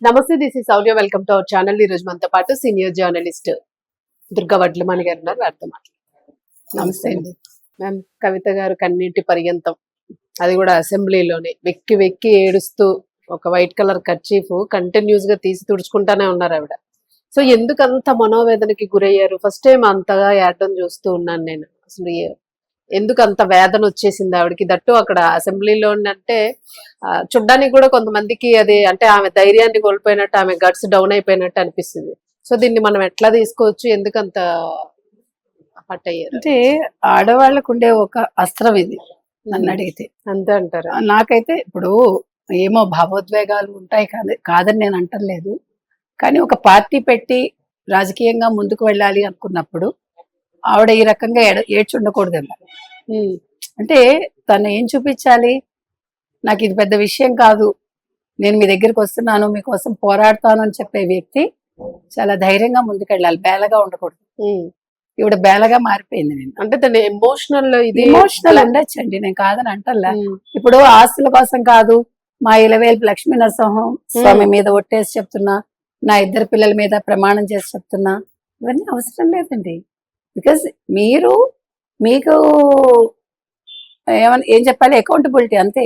నమస్తే, this is Sourya. Welcome to our channel. ఈ రోజు మనతో పాటు సీనియర్ జర్నలిస్ట్ దుర్గా వడ్లమణి గారు ఉన్నారు. వారితో మాట్లాడుతున్నాం. నమస్తే అండి మ్యామ్. కవిత గారు కన్నీటి పర్యంతం, అది కూడా అసెంబ్లీలోనే వెక్కి వెక్కి ఏడుస్తూ ఒక వైట్ కలర్ కర్చీఫ్ కంటిన్యూస్ గా తీసి తుడుచుకుంటానే ఉన్నారు ఆవిడ. సో ఎందుకు అంత మనోవేదనకి గురయ్యారు? ఫస్ట్ టైం అంతగా ఏడడం చూస్తూ ఉన్నాను నేను. అసలు ఎందుకు అంత వేదన వచ్చేసింది ఆవిడకి? దట్టు అక్కడ అసెంబ్లీలో అంటే చూడ్డానికి కూడా కొంతమందికి అది అంటే ఆమె ధైర్యాన్ని కోల్పోయినట్టు, ఆమె గట్స్ డౌన్ అయిపోయినట్టు అనిపిస్తుంది. సో దీన్ని మనం ఎట్లా తీసుకోవచ్చు? ఎందుకు అంత హట్ అయ్యారు? అంటే ఆడవాళ్ళకు ఉండే ఒక అస్త్రం ఇది, నన్ను అడిగితే. అంతే అంటారు? నాకైతే ఇప్పుడు ఏమో భావోద్వేగాలు ఉంటాయి, కాదని నేను అంటలేదు. కానీ ఒక పార్టీ పెట్టి రాజకీయంగా ముందుకు వెళ్ళాలి అనుకున్నప్పుడు ఆవిడ ఈ రకంగా ఏడ్చి ఉండకూడదేమో. అంటే తను ఏం చూపించాలి? నాకు ఇది పెద్ద విషయం కాదు, నేను మీ దగ్గరికి వస్తున్నాను, మీకోసం పోరాడతాను అని చెప్పే వ్యక్తి చాలా ధైర్యంగా ముందుకెళ్ళాలి, బేలగా ఉండకూడదు. ఇవిడ బేలగా మారిపోయింది. నేను అంటే తన ఎమోషనల్ ఉండొచ్చండి, నేను కాదని అంటల్లా. ఇప్పుడు ఆస్తుల కోసం కాదు, మా ఇలవేల్పు లక్ష్మీ నరసింహం స్వామి మీద ఒట్టేసి చెప్తున్నా, నా 2 పిల్లల మీద ప్రమాణం చేసి చెప్తున్నా, ఇవన్నీ అవసరం లేదండి. బికాజ్ మీకు ఏం చెప్పాలి, అకౌంటబిలిటీ అంతే,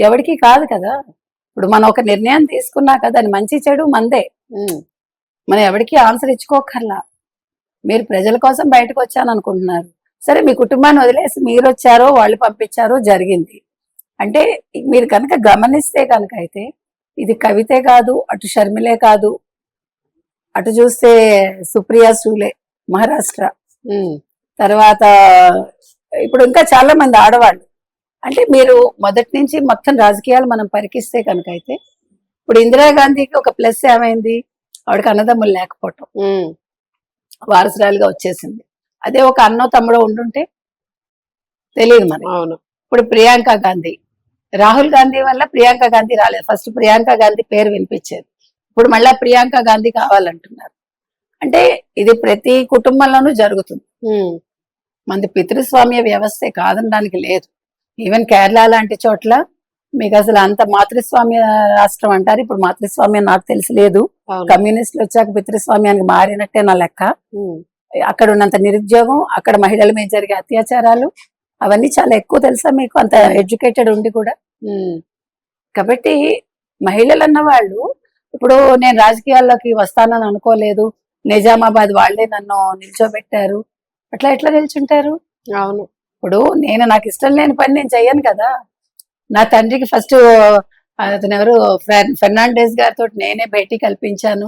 ఎవరికి కాదు కదా. ఇప్పుడు మనం ఒక నిర్ణయం తీసుకున్నా కదా, అది మంచి చెడు మందే, మనం ఎవరికి ఆన్సర్ ఇచ్చుకోకర్లా. మీరు ప్రజల కోసం బయటకు వచ్చాను అనుకుంటున్నారు, సరే మీ కుటుంబాన్ని వదిలేసి మీరు వచ్చారో వాళ్ళు పంపించారో జరిగింది. అంటే మీరు కనుక గమనిస్తే కనుక అయితే ఇది కవితే కాదు, అటు షర్మిలే కాదు, అటు చూస్తే సుప్రియా సూలే మహారాష్ట్ర, తర్వాత ఇప్పుడు ఇంకా చాలా మంది ఆడవాళ్ళు. అంటే మీరు మొదటి నుంచి మొత్తం రాజకీయాలు మనం పరికిస్తే కనుక అయితే, ఇప్పుడు ఇందిరాగాంధీకి ఒక ప్లస్ ఏమైంది, ఆవిడకి అన్నదమ్ములు లేకపోవటం, వారసురాలుగా వచ్చేసింది. అదే ఒక అన్నో తమ్ముడో ఉండుంటే తెలియదు మనకి. అవును. ఇప్పుడు ప్రియాంక గాంధీ, రాహుల్ గాంధీ వల్ల ప్రియాంక గాంధీ రాలేదు. ఫస్ట్ ప్రియాంక గాంధీ పేరు వినిపించేది, ఇప్పుడు మళ్ళా ప్రియాంక గాంధీ కావాలంటున్నారు. అంటే ఇది ప్రతి కుటుంబంలోనూ జరుగుతుంది. మనది పితృస్వామ్య వ్యవస్థే, కాదనడానికి లేదు. ఈవెన్ కేరళ లాంటి చోట్ల మీకు అసలు అంత మాతృస్వామ్య రాష్ట్రం అంటారు. ఇప్పుడు మాతృస్వామ్యం నాకు తెలిసి లేదు, కమ్యూనిస్టులు వచ్చాక పితృస్వామ్యానికి మారినట్టే నా లెక్క. అక్కడ ఉన్నంత నిరుద్యోగం, అక్కడ మహిళల మీద జరిగే అత్యాచారాలు, అవన్నీ చాలా ఎక్కువ తెలుసా మీకు, అంత ఎడ్యుకేటెడ్ ఉండి కూడా. కాబట్టి మహిళలు అన్న వాళ్ళు, ఇప్పుడు నేను రాజకీయాల్లోకి వస్తానని అనుకోలేదు, నిజామాబాద్ వాళ్ళే నన్ను నిల్చోబెట్టారు, అట్లా ఎట్లా నిల్చుంటారు? అవును. ఇప్పుడు నాకు ఇష్టం లేని పని నేను చెయ్యను కదా. నా తండ్రికి ఫస్ట్ అతను ఎవరు ఫెర్నాండెస్ గారితో నేనే భేటీ కల్పించాను.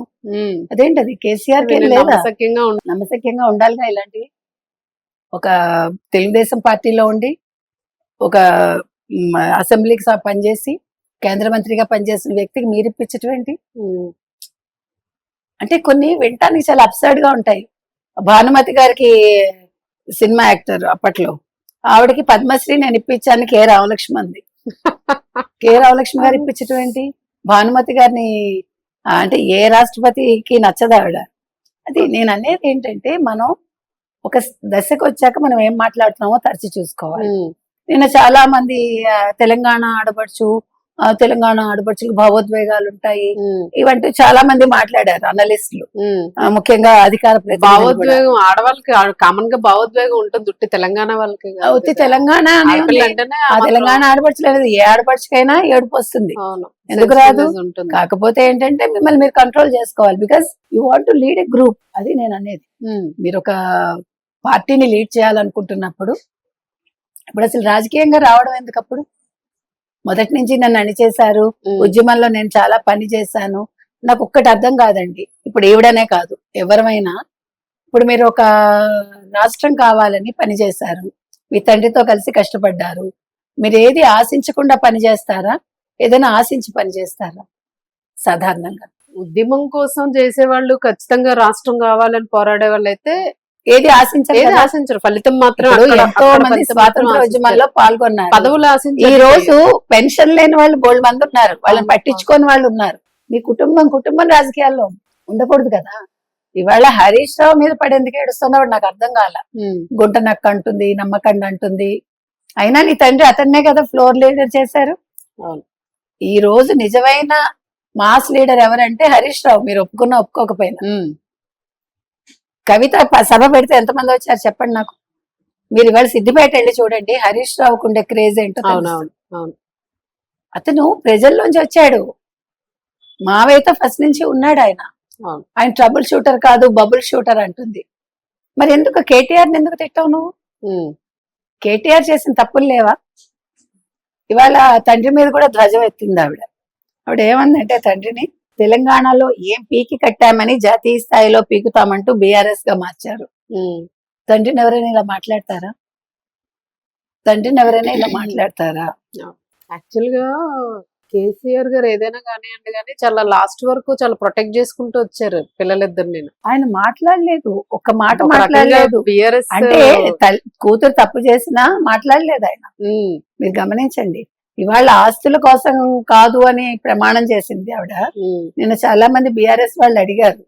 అదేంటది కేసీఆర్ కి లేదా? నమ్మశక్యంగా ఉండాలిగా ఇలాంటివి. ఒక తెలుగుదేశం పార్టీలో ఉండి, ఒక అసెంబ్లీకి పనిచేసి, కేంద్ర మంత్రిగా పనిచేసిన వ్యక్తికి మీరు ఇప్పించటం ఏంటి? అంటే కొన్ని వినటానికి చాలా అబ్సర్డ్ గా ఉంటాయి. భానుమతి గారికి సినిమా యాక్టర్ అప్పట్లో, ఆవిడకి పద్మశ్రీ నేను ఇప్పించాను కె రామలక్ష్మి అంది. కె రామలక్ష్మి గారు ఇప్పించటం ఏంటి? భానుమతి గారిని అంటే ఏ రాష్ట్రపతికి నచ్చదు ఆవిడ. అది నేను అనేది ఏంటంటే, మనం ఒక దశకు వచ్చాక మనం ఏం మాట్లాడుతున్నామో తరచి చూసుకోవాలి. నేను చాలా మంది తెలంగాణ ఆడపడుచులకు భావోద్వేగాలు ఉంటాయి, ఇవంటూ చాలా మంది మాట్లాడారు అనలిస్టులు, ముఖ్యంగా అధికార భావోద్వేగం ఆడవాళ్ళకి కామన్ గా భావోద్వేగం ఉంటుంది, ఉట్టి తెలంగాణ వాళ్ళకి. ఉత్తి తెలంగాణ తెలంగాణ ఆడపడుచులు అనేది ఏ ఆడపడుచుకైనా ఏడుపు వస్తుంది, ఎందుకు రాదు? కాకపోతే ఏంటంటే మిమ్మల్ని మీరు కంట్రోల్ చేసుకోవాలి, because you want to lead a group. అది నేను అనేది. మీరు ఒక పార్టీని లీడ్ చేయాలనుకుంటున్నప్పుడు, ఇప్పుడు అసలు రాజకీయంగా రావడం ఎందుకప్పుడు? మొదటి నుంచి నన్ను అణిచేశారు, ఉద్యమంలో నేను చాలా పని చేశాను. నాకు ఒక్కటి అర్థం కాదండి, ఇప్పుడు ఈవిడనే కాదు ఎవరమైనా, ఇప్పుడు మీరు ఒక రాష్ట్రం కావాలని పనిచేశారు, మీ తండ్రితో కలిసి కష్టపడ్డారు, మీరు ఏది ఆశించకుండా పని చేస్తారా, ఏదైనా ఆశించి పని చేస్తారా? సాధారణంగా ఉద్యమం కోసం చేసేవాళ్ళు ఖచ్చితంగా రాష్ట్రం కావాలని పోరాడే వాళ్ళు అయితే ఏది ఆశించరు, ఫలితం మాత్రం. ఎంతో మంది స్వాతంత్ర ఉద్యమాల్లో పాల్గొన్నారు, పదవులు ఆశించారు. ఈ రోజు పెన్షన్ లేని వాళ్ళు బోల్డ్ మంది ఉన్నారు, వాళ్ళని పట్టించుకోని వాళ్ళు ఉన్నారు. మీ కుటుంబం రాజకీయాల్లో ఉండకూడదు కదా. ఇవాళ హరీష్ రావు మీద పడి ఎందుకు ఏడుస్తుందో నాకు అర్థం కాల. గుంట నక్క అంటుంది, నమ్మకండి అంటుంది, అయినా నీ తండ్రి అతన్నే కదా ఫ్లోర్ లీడర్ చేశారు. ఈ రోజు నిజమైన మాస్ లీడర్ ఎవరంటే హరీష్ రావు, మీరు ఒప్పుకున్నా ఒప్పుకోకపోయినా. కవిత సభ పెడితే ఎంతమంది వచ్చారు చెప్పండి నాకు. మీరు ఇవాళ సిద్దిపేట వెళ్ళి చూడండి, హరీష్ రావుకు ఉండే క్రేజ్ ఏంటో తెలుస్తుంది. అవునవును అవును. అతను ప్రజల్లోంచి వచ్చాడు. మావైతే ఫస్ట్ నుంచి ఉన్నాడు ఆయన. అవును. ఆయన ట్రబుల్ షూటర్ కాదు, బబుల్ షూటర్ అంటుంది. మరి ఎందుకు కేటీఆర్ ఎందుకు తిట్టావు నువ్వు? కేటీఆర్ చేసిన తప్పులు లేవా? ఇవాళ తండ్రి మీద కూడా ధ్వజం ఎత్తింది ఆవిడ. ఆవిడ ఏమందంటే తండ్రిని తెలంగాణలో ఏం పీకి కట్టామని జాతీయ స్థాయిలో పీకుతామంటూ బీఆర్ఎస్ గా మార్చారు. తండ్రిని ఎవరైనా ఇలా మాట్లాడతారా? తండ్రిని ఎవరైనా ఇలా మాట్లాడతారా? యాక్చువల్ గా కేసీఆర్ గారు ఏదైనా కానివ్వండి కానీ చాలా లాస్ట్ వరకు చాలా ప్రొటెక్ట్ చేసుకుంటూ వచ్చారు పిల్లలిద్దరిని. ఆయన మాట్లాడలేదు, ఒక్క మాట మాట్లాడలేదు. బిఆర్ఎస్ అంటే కూతురు తప్పు చేసినా మాట్లాడలేదు ఆయన. మీరు గమనించండి, ఇవాళ ఆస్తుల కోసం కాదు అని ప్రమాణం చేసింది ఆవిడ. నిన్న చాలా మంది బీఆర్ఎస్ వాళ్ళు అడిగారు,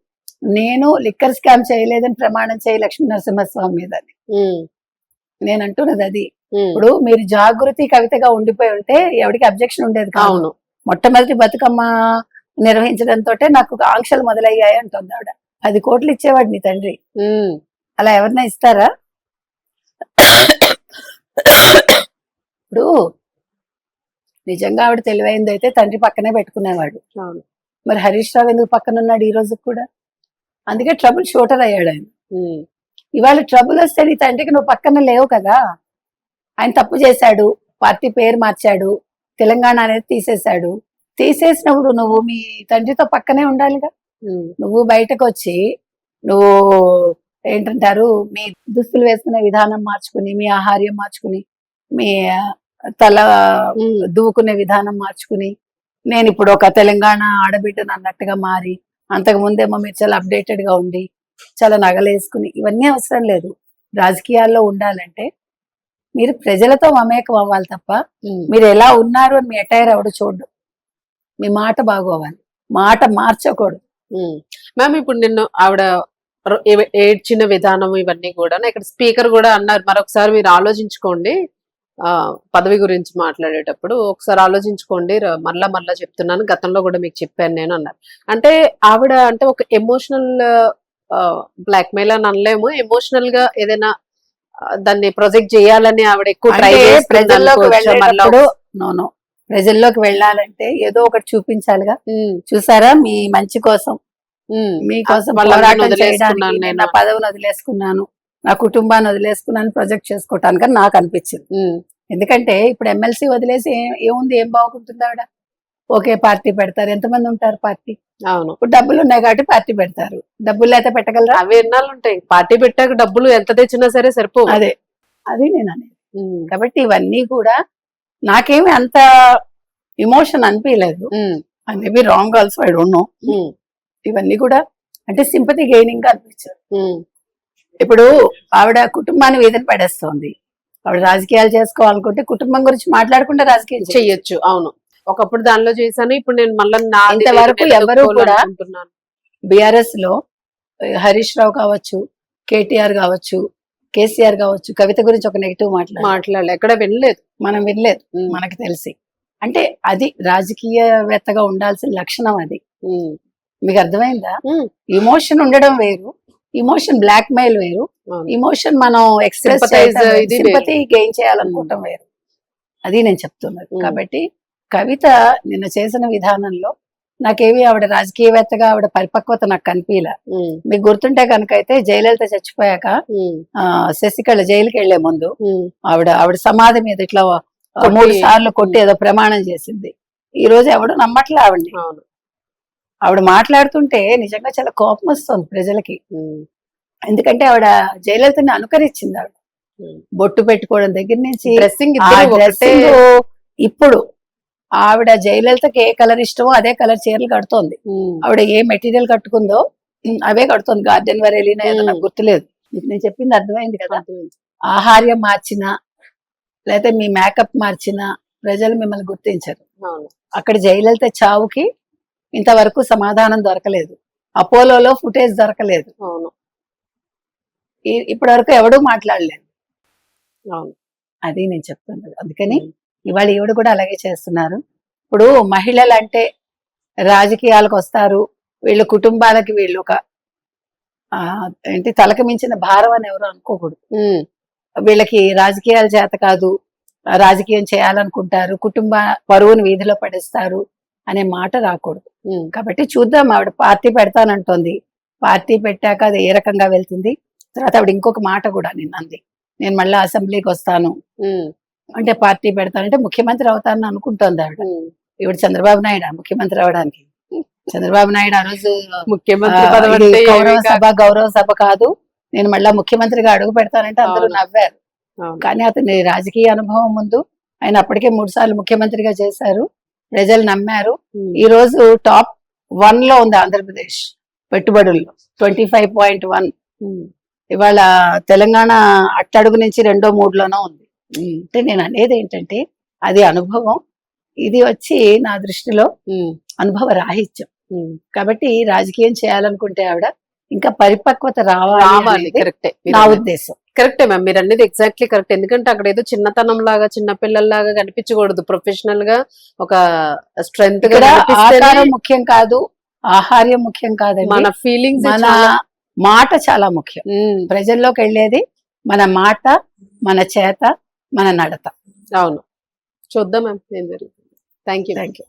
నేను లిక్కర్ స్కామ్ చేయలేదని ప్రమాణం చేయి లక్ష్మీ నరసింహస్వామి మీద అని. నేను అంటున్నది అది. ఇప్పుడు మీరు జాగృతి కవితగా ఉండిపోయి ఉంటే ఎవరికి అబ్జెక్షన్ ఉండేది కాదు. మొట్టమొదటి బతుకమ్మ నిర్వహించడంతో నాకు ఆంక్షలు మొదలయ్యాయి అంటుంది ఆవిడ. 10 కోట్లు ఇచ్చేవాడు నీ తండ్రి, అలా ఎవరినా ఇస్తారా? ఇప్పుడు నిజంగా ఆవిడ తెలివైంది అయితే తండ్రి పక్కనే పెట్టుకునేవాడు. మరి హరీష్ రావు ఎందుకు పక్కన ఉన్నాడు ఈ రోజు కూడా? అందుకే ట్రబుల్ షూటర్ అయ్యాడు ఆయన. ఇవాళ ట్రబుల్ వస్తే నీ తండ్రికి నువ్వు పక్కన లేవు కదా. ఆయన తప్పు చేశాడు, పార్టీ పేరు మార్చాడు, తెలంగాణ అనేది తీసేశాడు. తీసేసినప్పుడు నువ్వు మీ తండ్రితో పక్కనే ఉండాలిగా. నువ్వు బయటకు వచ్చి నువ్వు ఏంటంటారు, మీ దుస్తులు వేసుకునే విధానం మార్చుకుని, మీ ఆహార్యం మార్చుకుని, మీ తల దువ్వుకునే విధానం మార్చుకుని, నేను ఇప్పుడు ఒక తెలంగాణ ఆడబిడ్డను అన్నట్టుగా మారి, అంతకు ముందేమో మీరు చాలా అప్డేటెడ్ గా ఉండి చాలా నగలేసుకుని, ఇవన్నీ అవసరం లేదు. రాజకీయాల్లో ఉండాలంటే మీరు ప్రజలతో మమేకం అవ్వాలి తప్ప మీరు ఎలా ఉన్నారు అని మీ అటైర్ ఎవడు చూడు. మీ మాట బాగోవాలి, మాట మార్చకూడదు. మ్యామ్ ఇప్పుడు నిన్ను ఆవిడ ఏడ్చిన విధానం ఇవన్నీ కూడా ఇక్కడ స్పీకర్ కూడా అన్నారు, మరొకసారి మీరు ఆలోచించుకోండి పదవి గురించి మాట్లాడేటప్పుడు ఒకసారి ఆలోచించుకోండి, మళ్ళా చెప్తున్నాను, గతంలో కూడా మీకు చెప్పాను నేను అన్నారు. అంటే ఆవిడ అంటే ఒక ఎమోషనల్ బ్లాక్ మెయిల్ అని అనలేము, ఎమోషనల్ గా ఏదైనా దాన్ని ప్రొజెక్ట్ చేయాలని ఆవిడ ఎక్కువ ట్రై ప్రజల్లోకి వెళ్ళాలంటే ఏదో ఒకటి చూపించాలిగా. చూసారా, మీ మంచి కోసం, మీకోసం పోరాటం చేయడానికి నేను నా పదవిని వదిలేసుకున్నాను, నా కుటుంబాన్ని వదిలేసుకున్నాను ప్రొజెక్ట్ చేసుకోవటానికి నాకు అనిపించింది. ఎందుకంటే ఇప్పుడు ఎమ్మెల్సీ వదిలేసి ఏముంది, ఏం బాగుంటుంది ఆవిడ? ఒకే పార్టీ పెడతారు, ఎంతమంది ఉంటారు పార్టీ? అవును, ఇప్పుడు డబ్బులు ఉన్నాయి కాబట్టి పార్టీ పెడతారు, డబ్బులు అయితే పెట్టగలరా? అవి ఎన్నాళ్ళు ఉంటాయి, పార్టీ పెట్టాక డబ్బులు ఎంత తెచ్చినా సరే సరిపో. అది నేను అనేది. కాబట్టి ఇవన్నీ కూడా నాకేమి అంత ఎమోషన్ అనిపించలేదు. Maybe wrong also, I don't know. ఇవన్నీ కూడా అంటే సింపతి గెయినింగ్ గా అనిపించారు. ఇప్పుడు ఆవిడ కుటుంబాన్ని వీధిని పడేస్తోంది. ఆవిడ రాజకీయాలు చేసుకోవాలనుకుంటే కుటుంబం గురించి మాట్లాడకుండా రాజకీయం చెయ్యొచ్చు. అవును, ఒకప్పుడు దానిలో చేశాను, ఇప్పుడు నేను మళ్ళీ ఇంతవరకు ఎవరు కూడా బిఆర్ఎస్ లో హరీష్ రావు కావచ్చు, కేటీఆర్ కావచ్చు, కేసీఆర్ కావచ్చు, కవిత గురించి ఒక నెగిటివ్ మాట్లాడలేదు, ఎక్కడ వినలేదు, మనం వినలేదు, మనకు తెలిసి. అంటే అది రాజకీయవేత్తగా ఉండాల్సిన లక్షణం. అది మీకు అర్థమైందా? ఎమోషన్ ఉండడం వేరు, ఎమోషన్ బ్లాక్ మెయిల్ వేరు, ఎమోషన్ మనం ఎక్స్ప్రెస్ సింపతి గెయిన్ చేయాలనుకోవటం వేరు. అది నేను చెప్తున్నది. కాబట్టి కవిత నిన్న చేసిన విధానంలో నాకేవి ఆవిడ రాజకీయవేత్తగా ఆవిడ పరిపక్వత నాకు కనిపించలే. మీకు గుర్తుంటే కనుక అయితే జయలలిత చచ్చిపోయాక శశికళ జైలుకి వెళ్లే ముందు ఆవిడ సమాధి మీద ఇట్లా 3 సార్లు కొట్టి ఏదో ప్రమాణం చేసింది. ఈ రోజు ఎవడు నమ్మట్లే ఆవిడ్ని. ఆవిడ మాట్లాడుతుంటే నిజంగా చాలా కోపం వస్తుంది ప్రజలకి. ఎందుకంటే ఆవిడ జయలలితని అనుకరించింది. ఆవిడ బొట్టు పెట్టుకోవడం దగ్గర నుంచి డ్రెస్సింగ్. ఇప్పుడు ఆవిడ జయలలితకి ఏ కలర్ ఇష్టమో అదే కలర్ చీరలు కడుతోంది. ఆవిడ ఏ మెటీరియల్ కట్టుకుందో అవే కడుతోంది. గార్డెన్ వర్ వెళ్ళినా ఏదో నాకు గుర్తులేదు. మీకు నేను చెప్పింది అర్థమైంది కదా. ఆహార్యం మార్చినా లేకపోతే మీ మేకప్ మార్చినా ప్రజలు మిమ్మల్ని గుర్తించరు. అక్కడ జయలలిత చావుకి ఇంతవరకు సమాధానం దొరకలేదు, అపోలోలో ఫుటేజ్ దొరకలేదు, ఇప్పటి వరకు ఎవడూ మాట్లాడలేదు. అది నేను చెప్తున్నది. అందుకని ఇవాళ ఈవిడ కూడా అలాగే చేస్తున్నారు. ఇప్పుడు మహిళలు అంటే రాజకీయాలకు వస్తారు, వీళ్ళ కుటుంబాలకి వీళ్ళు ఒక ఏంటి తలకు మించిన భారం అని ఎవరు అనుకోకూడదు. ఉమ్, వీళ్ళకి రాజకీయాల చేత కాదు, రాజకీయం చేయాలనుకుంటారు, కుటుంబ పరువుని వీధిలో పడేస్తారు అనే మాట రాకూడదు. ఉమ్, కాబట్టి చూద్దాం, ఆవిడ పార్టీ పెడతానంటోంది. పార్టీ పెట్టాక అది ఏ రకంగా వెళ్తుంది. తర్వాత ఆవిడ ఇంకొక మాట కూడా నిన్నంది, నేను మళ్ళీ అసెంబ్లీకి వస్తాను ఉమ్, అంటే, పార్టీ పెడతానంటే ముఖ్యమంత్రి అవుతానని అనుకుంటోంది ఆవిడ. ఉమ్. ఈవిడ చంద్రబాబు నాయుడు ముఖ్యమంత్రి అవడానికి. చంద్రబాబు నాయుడు ఆ రోజు ముఖ్యమంత్రి ఆ, పదవి ఇది అంటే గౌరవ సభ కాదు, నేను మళ్ళా ముఖ్యమంత్రిగా అడుగు పెడతానంటే అందరూ అవును. నవ్వారు. అవును. కానీ అతని రాజకీయ అనుభవం ముందు ఆయన అప్పటికే 3 సార్లు ముఖ్యమంత్రిగా చేశారు, ప్రజలు నమ్మారు. ఉమ్, ఈ రోజు టాప్ 1 లో ఉంది ఆంధ్రప్రదేశ్ పెట్టుబడుల్లో, 25.1. ఉమ్, ఇవాళ తెలంగాణ అట్టడుగు నుంచి 2, 3లోనో ఉంది. అంటే నేను అనేది ఏంటంటే అది అనుభవం, ఇది వచ్చి నా దృష్టిలో ఉమ్, అనుభవ రాహిత్యం. ఉమ్. కాబట్టి రాజకీయం చేయాలనుకుంటే ఆవిడ ఇంకా పరిపక్వత రావాలి రావాలి. అనేది కరెక్టే నా ఉద్దేశం. కరెక్టే మ్యామ్, మీరు అనేది ఎగ్జాక్ట్లీ కరెక్ట్. ఎందుకంటే అక్కడ ఏదో చిన్నతనం లాగా చిన్న పిల్లల్లాగా కనిపించకూడదు, ప్రొఫెషనల్ గా ఒక స్ట్రెంగ్త్ గా ఇక్కడ కనిపిస్తేనే ఆకారం ముఖ్యం కాదు, ఆహార్యం ముఖ్యం కాదండి, మన ఫీలింగ్స్ మన మాట చాలా ముఖ్యం. ప్రజల్లోకి వెళ్ళేది మన మాట, మన చేత, మన నడత. అవును. చూద్దాం మ్యామ్ ఏం జరుగుతుంది. Thank you. Thank you.